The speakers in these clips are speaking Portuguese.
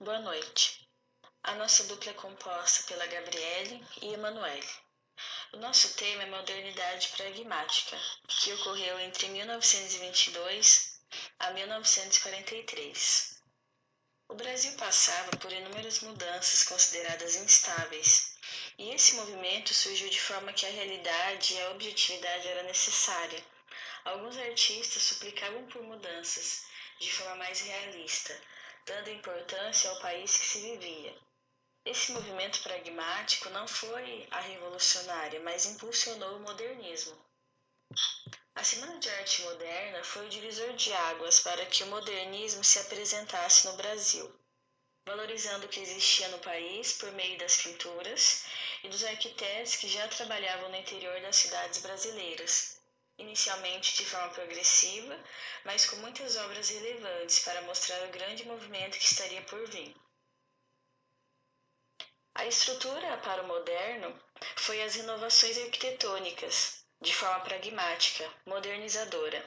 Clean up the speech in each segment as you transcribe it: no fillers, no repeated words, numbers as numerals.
boa noite. A nossa dupla é composta pela Gabriele e Emanuele. O nosso tema é modernidade pragmática, que ocorreu entre 1922 a 1943. O Brasil passava por inúmeras mudanças consideradas instáveis, e esse movimento surgiu de forma que a realidade e a objetividade era necessária. Alguns artistas suplicavam por mudanças, de forma mais realista, dando importância ao país que se vivia. Esse movimento pragmático não foi a revolucionária, mas impulsionou o modernismo. A Semana de Arte Moderna foi o divisor de águas para que o modernismo se apresentasse no Brasil, valorizando o que existia no país por meio das pinturas e dos arquitetos que já trabalhavam no interior das cidades brasileiras, inicialmente de forma progressiva, mas com muitas obras relevantes para mostrar o grande movimento que estaria por vir. A estrutura para o moderno foi as renovações arquitetônicas, de forma pragmática, modernizadora.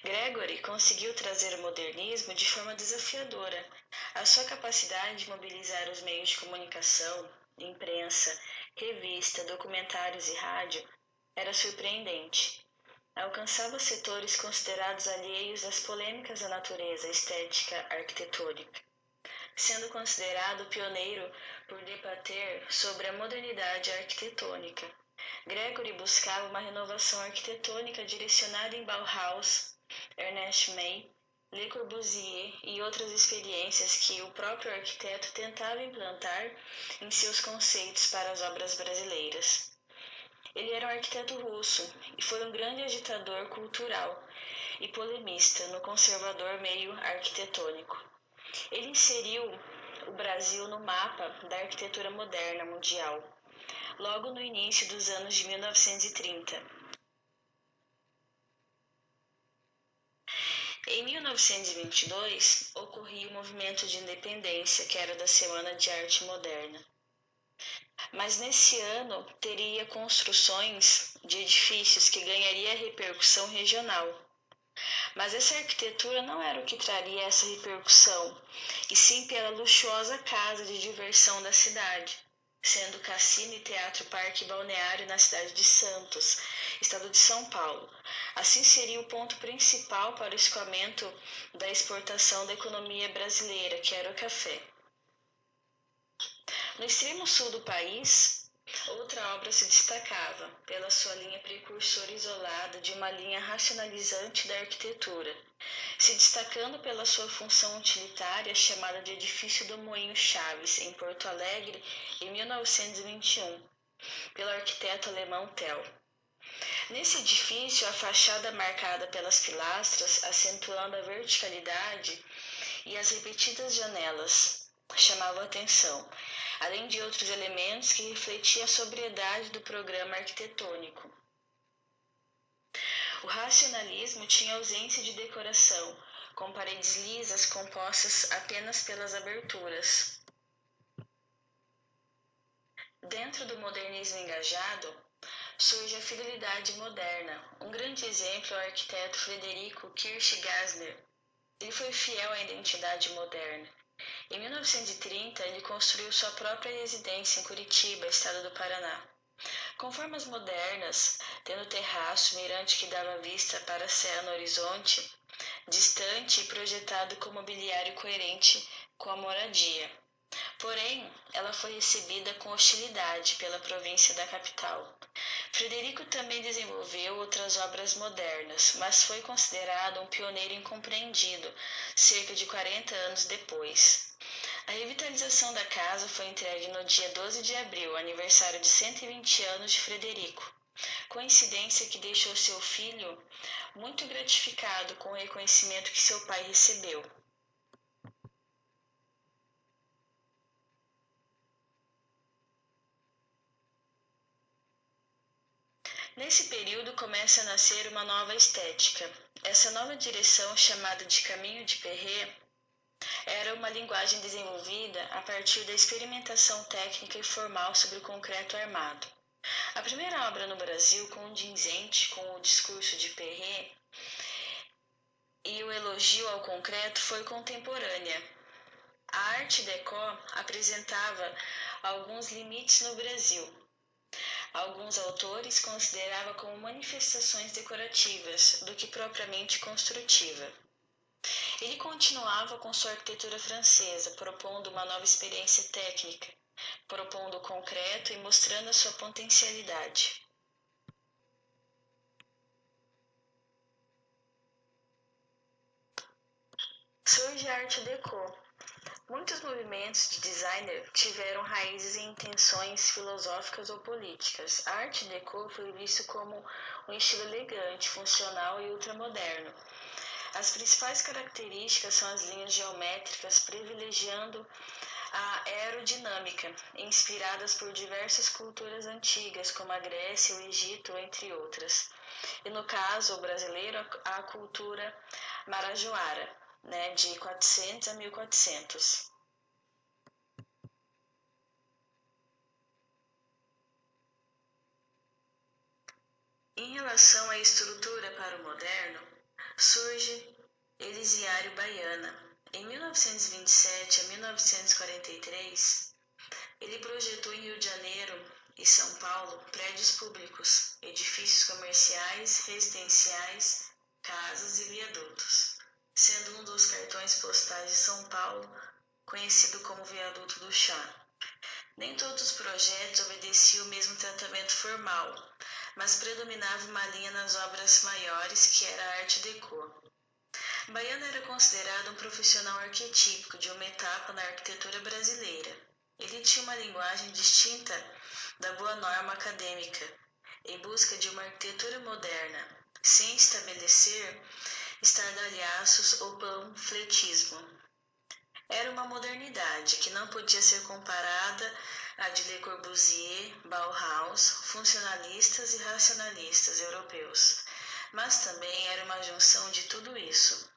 Gregory conseguiu trazer o modernismo de forma desafiadora. A sua capacidade de mobilizar os meios de comunicação, imprensa, revista, documentários e rádio era surpreendente. Alcançava setores considerados alheios às polêmicas da natureza estética arquitetônica, sendo considerado pioneiro por debater sobre a modernidade arquitetônica. Gregory buscava uma renovação arquitetônica direcionada em Bauhaus, Ernest May, Le Corbusier e outras experiências que o próprio arquiteto tentava implantar em seus conceitos para as obras brasileiras. Ele era um arquiteto russo e foi um grande agitador cultural e polemista no conservador meio arquitetônico. Ele inseriu o Brasil no mapa da arquitetura moderna mundial, logo no início dos anos de 1930. Em 1922, ocorria o movimento de independência, que era da Semana de Arte Moderna. Mas nesse ano teria construções de edifícios que ganharia repercussão regional. Mas essa arquitetura não era o que traria essa repercussão, e sim pela luxuosa casa de diversão da cidade, sendo o Cassino e Teatro Parque Balneário na cidade de Santos, estado de São Paulo. Assim seria o ponto principal para o escoamento da exportação da economia brasileira, que era o café. No extremo sul do país, outra obra se destacava pela sua linha precursora isolada de uma linha racionalizante da arquitetura, se destacando pela sua função utilitária chamada de Edifício do Moinho Chaves, em Porto Alegre, em 1921, pelo arquiteto alemão Tell. Nesse edifício, a fachada marcada pelas pilastras, acentuando a verticalidade, e as repetidas janelas chamavam a atenção, além de outros elementos que refletiam a sobriedade do programa arquitetônico. O racionalismo tinha ausência de decoração, com paredes lisas compostas apenas pelas aberturas. Dentro do modernismo engajado, surge a fidelidade moderna. Um grande exemplo é o arquiteto Frederico Kirch Gassner. Ele foi fiel à identidade moderna. Em 1930, ele construiu sua própria residência em Curitiba, estado do Paraná. Com formas modernas, tendo terraço, mirante que dava vista para a serra no horizonte, distante e projetado com mobiliário coerente com a moradia. Porém, ela foi recebida com hostilidade pela província da capital. Frederico também desenvolveu outras obras modernas, mas foi considerado um pioneiro incompreendido cerca de 40 anos depois. A revitalização da casa foi entregue no dia 12 de abril, aniversário de 120 anos de Frederico, coincidência que deixou seu filho muito gratificado com o reconhecimento que seu pai recebeu. Nesse período começa a nascer uma nova estética. Essa nova direção, chamada de Caminho de Perret, era uma linguagem desenvolvida a partir da experimentação técnica e formal sobre o concreto armado. A primeira obra no Brasil condizente com o discurso de Perret e o elogio ao concreto foi contemporânea. A Art Deco apresentava alguns limites no Brasil. Alguns autores consideravam como manifestações decorativas do que propriamente construtiva. Ele continuava com sua arquitetura francesa, propondo uma nova experiência técnica, propondo o concreto e mostrando a sua potencialidade. Surge a Art Deco. Muitos movimentos de designer tiveram raízes em intenções filosóficas ou políticas. A Art Deco foi visto como um estilo elegante, funcional e ultramoderno. As principais características são as linhas geométricas, privilegiando a aerodinâmica, inspiradas por diversas culturas antigas, como a Grécia, o Egito, entre outras. E no caso brasileiro, a cultura marajoara, de 400 a 1400. Em relação à estrutura para o moderno, surge Elisiário Baiana. Em 1927 a 1943, ele projetou em Rio de Janeiro e São Paulo prédios públicos, edifícios comerciais, residenciais, casas e viadutos, sendo um dos cartões postais de São Paulo conhecido como Viaduto do Chá. Nem todos os projetos obedeciam o mesmo tratamento formal, mas predominava uma linha nas obras maiores, que era a Art Deco. Baiano era considerado um profissional arquetípico de uma etapa na arquitetura brasileira. Ele tinha uma linguagem distinta da boa norma acadêmica, em busca de uma arquitetura moderna, sem estabelecer estardalhaços ou panfletismo. Era uma modernidade que não podia ser comparada à de Le Corbusier, Bauhaus, funcionalistas e racionalistas europeus, mas também era uma junção de tudo isso.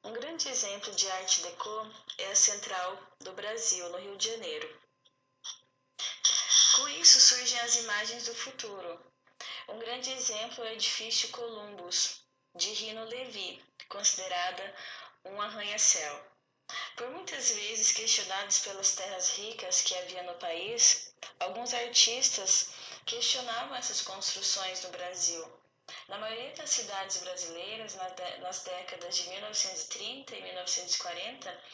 Um grande exemplo de Art Deco é a Central do Brasil, no Rio de Janeiro. Com isso surgem as imagens do futuro. Um grande exemplo é o edifício Columbus, de Rino Levi, considerada um arranha-céu. Por muitas vezes questionados pelas terras ricas que havia no país, alguns artistas questionavam essas construções no Brasil. Na maioria das cidades brasileiras, nas décadas de 1930 e 1940,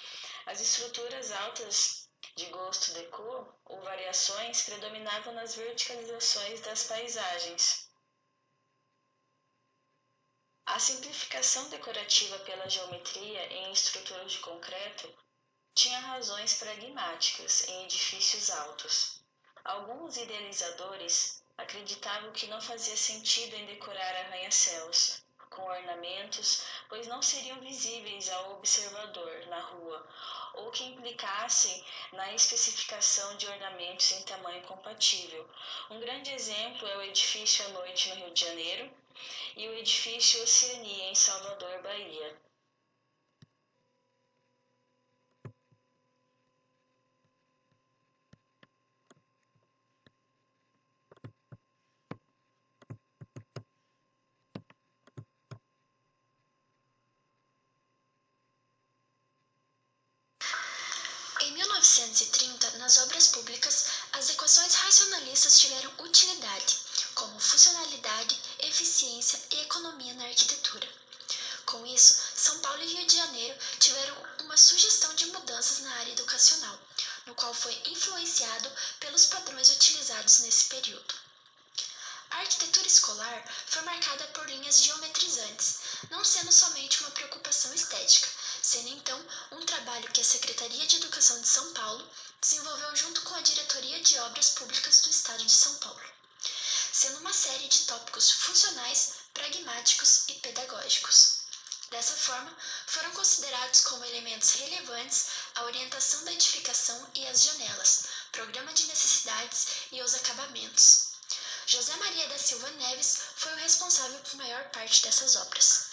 as estruturas altas de gosto deco ou variações predominavam nas verticalizações das paisagens. A simplificação decorativa pela geometria em estruturas de concreto tinha razões pragmáticas em edifícios altos. Alguns idealizadores acreditavam que não fazia sentido em decorar arranha-céus com ornamentos, pois não seriam visíveis ao observador na rua, ou que implicassem na especificação de ornamentos em tamanho compatível. Um grande exemplo é o edifício à noite no Rio de Janeiro e o edifício Oceania em Salvador, Bahia. Em 1930, nas obras públicas, as equações racionalistas tiveram utilidade, como funcionalidade, eficiência e economia na arquitetura. Com isso, São Paulo e Rio de Janeiro tiveram uma sugestão de mudanças na área educacional, no qual foi influenciado pelos padrões utilizados nesse período. A arquitetura escolar foi marcada por linhas geometrizantes, não sendo somente uma preocupação estética, sendo então um trabalho que a Secretaria de Educação de São Paulo desenvolveu junto com a Diretoria de Obras Públicas do Estado de São Paulo, sendo uma série de tópicos funcionais, pragmáticos e pedagógicos. Dessa forma, foram considerados como elementos relevantes a orientação da edificação e as janelas, programa de necessidades e os acabamentos. José Maria da Silva Neves foi o responsável por maior parte dessas obras.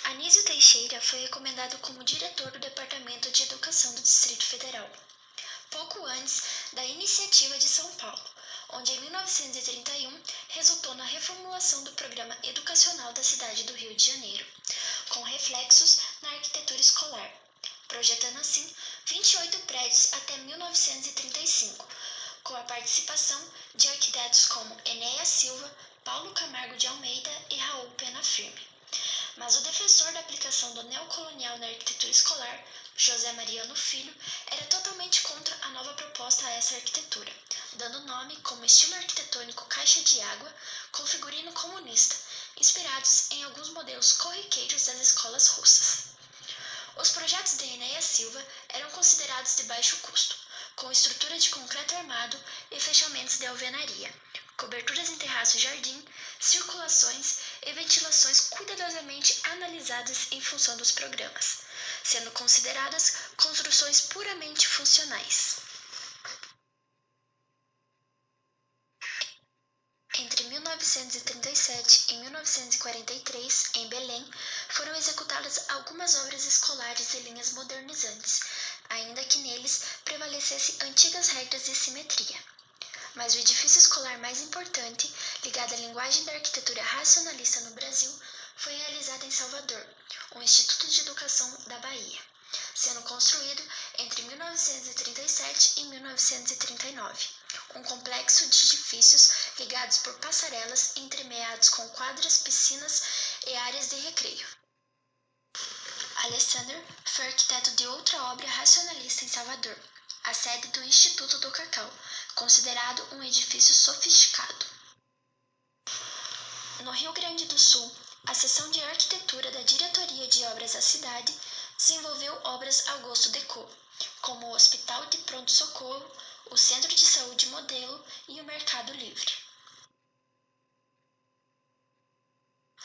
Anísio Teixeira foi recomendado como diretor do Departamento de Educação do Distrito Federal, pouco antes da Iniciativa de São Paulo, onde em 1931 resultou na reformulação do programa educacional da cidade do Rio de Janeiro, com reflexos na arquitetura escolar, projetando assim 28 prédios até 1935, com a participação de arquitetos como Enéas Silva, Paulo Camargo de Almeida e Raul Pena Firme. Mas o defensor da aplicação do neocolonial na arquitetura escolar, José Mariano Filho, era totalmente contra a nova proposta a essa arquitetura, dando nome como estilo arquitetônico caixa de água, com figurino comunista, inspirados em alguns modelos corriqueiros das escolas russas. Os projetos de Enéas Silva eram considerados de baixo custo, com estrutura de concreto armado e fechamentos de alvenaria, coberturas em terraço-jardim, circulações e ventilações cuidadosamente analisadas em função dos programas, sendo consideradas construções puramente funcionais. Entre 1937 e 1943, em Belém, foram executadas algumas obras escolares e linhas modernizantes, ainda que neles prevalecessem antigas regras de simetria. Mas o edifício escolar mais importante, ligado à linguagem da arquitetura racionalista no Brasil, foi realizado em Salvador, o Instituto de Educação da Bahia, sendo construído entre 1937 e 1939, um complexo de edifícios ligados por passarelas entremeados com quadras, piscinas e áreas de recreio. Alexander foi arquiteto de outra obra racionalista em Salvador, a sede do Instituto do Cacau, considerado um edifício sofisticado. No Rio Grande do Sul, a seção de arquitetura da Diretoria de Obras da cidade desenvolveu obras ao gosto Déco, como o Hospital de Pronto-Socorro, o Centro de Saúde Modelo e o Mercado Livre.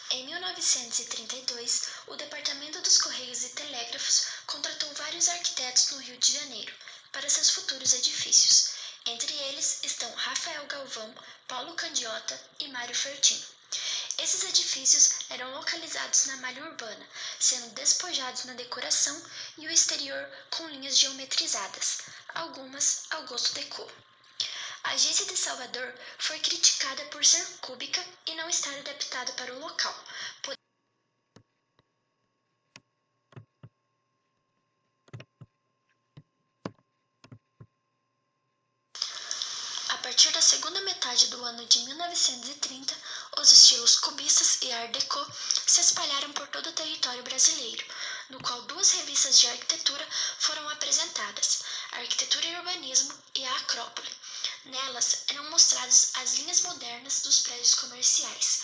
Em 1932, o Departamento dos Correios e Telégrafos contratou vários arquitetos no Rio de Janeiro para seus futuros edifícios. Entre eles estão Rafael Galvão, Paulo Candiota e Mário Fertin. Esses edifícios eram localizados na malha urbana, sendo despojados na decoração e o exterior com linhas geometrizadas, algumas ao gosto Déco. A agência de Salvador foi criticada por ser cúbica e não estar adaptada para o local. A partir da segunda metade do ano de 1930, os estilos cubistas e Art Deco se espalharam por todo o território brasileiro, no qual duas revistas de arquitetura foram apresentadas, a Arquitetura e Urbanismo e a Acrópole. Nelas eram mostradas as linhas modernas dos prédios comerciais.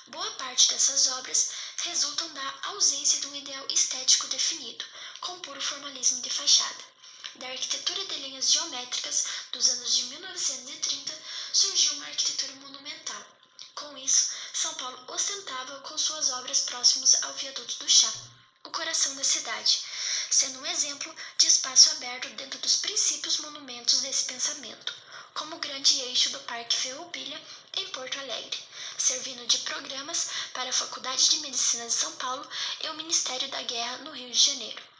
Boa parte dessas obras resultam da ausência de um ideal estético definido, com puro formalismo de fachada. Da arquitetura de linhas geométricas dos anos de 1930 surgiu uma arquitetura monumental. Com isso, São Paulo ostentava com suas obras próximas ao Viaduto do Chá, o coração da cidade, sendo um exemplo de espaço aberto dentro dos princípios monumentos desse pensamento, como o grande eixo do Parque Ferroviário em Porto Alegre, servindo de programas para a Faculdade de Medicina de São Paulo e o Ministério da Guerra no Rio de Janeiro.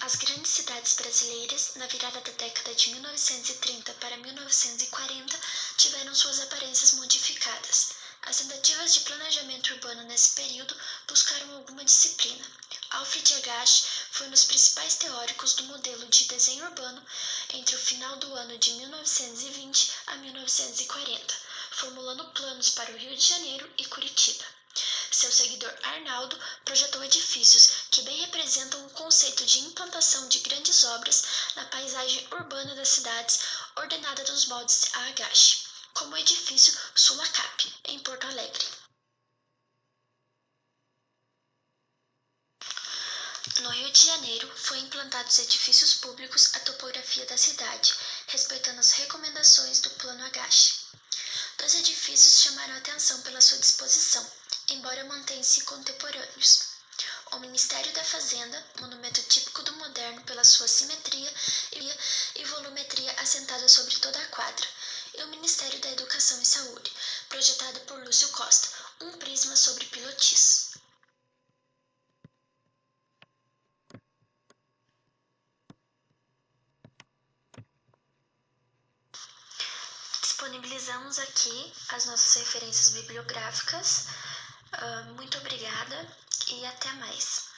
As grandes cidades brasileiras, na virada da década de 1930 para 1940, tiveram suas aparências modificadas. As tentativas de planejamento urbano nesse período buscaram alguma disciplina. Alfred Agache foi um dos principais teóricos do modelo de desenho urbano entre o final do ano de 1920 a 1940, formulando planos para o Rio de Janeiro e Curitiba. Seu seguidor Arnaldo projetou edifícios que bem representam o conceito de implantação de grandes obras na paisagem urbana das cidades ordenada nos moldes a Agache, como o edifício Sulacap, em Porto Alegre. No Rio de Janeiro, foi implantados edifícios públicos à topografia da cidade, respeitando as recomendações do Plano Agache. Dois edifícios chamaram a atenção pela sua disposição, embora mantenham-se contemporâneos. O Ministério da Fazenda, monumento típico do moderno pela sua simetria e volumetria assentada sobre toda a quadra, e o Ministério da Educação e Saúde, projetado por Lúcio Costa, um prisma sobre pilotis. disponibilizamos aqui as nossas referências bibliográficas. Muito obrigada e até mais.